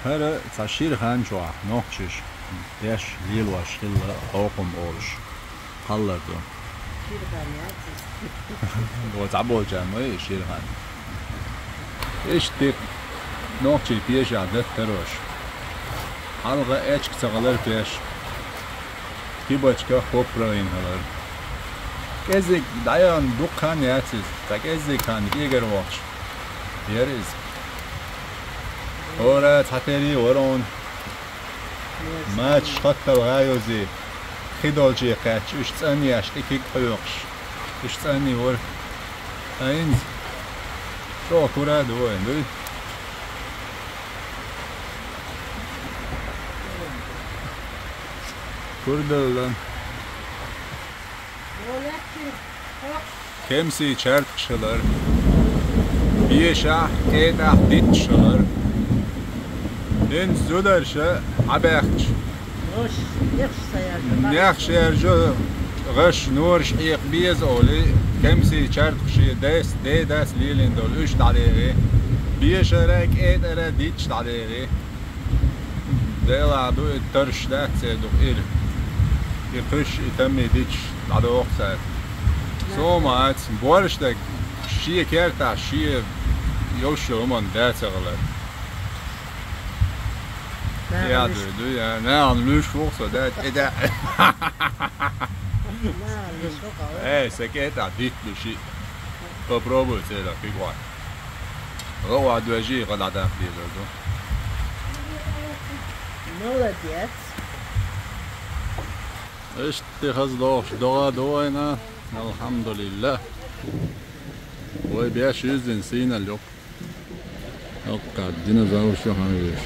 Her taşır hançwa nokçuş. Deş yılvaş yılla okum oluş. Kallardı. O tabolcan mı şirhan. İşte nokçu piyaşadet teroş. Halga eçk sağlar piyaş. Kibaçka hoprayın halar. Gezik dayan dukkan yatsiz. Tak gezik kan diğer watch. Yeriz. Ora tateri oron. Maç hatta gayozi. Khidolji qaç 3 saniyaş 2 qoyuqş. 3 saniye var. Eins. So kurad oyun. Kurdalan. Kemsi çarpışılır. Biyşah edah ditşılır. En zudarşa abakç. Yaxşı erjo غش نورش إيق بيز أولي كمسي شرطشي داس داس ليلين دول إيش تعليقي بيشارك إيد أرا ديتش تعليقي ديلا دو الترش داك سيدو إير يقش يتمي ديتش على وقت سو مات بورش داك شي كارتا شي يوشو من داس غلط يا دو يا نعم لوش وقت ده إذا سكت عديت له شيء فبروبو سيدا في قوي هو عدو أجي قد عدام في ذلك Молодец. إيش تخز دوش دوغا دوينا الحمد لله وبياش يزن سينا اليوم أوكا ديناصور شو هنعيش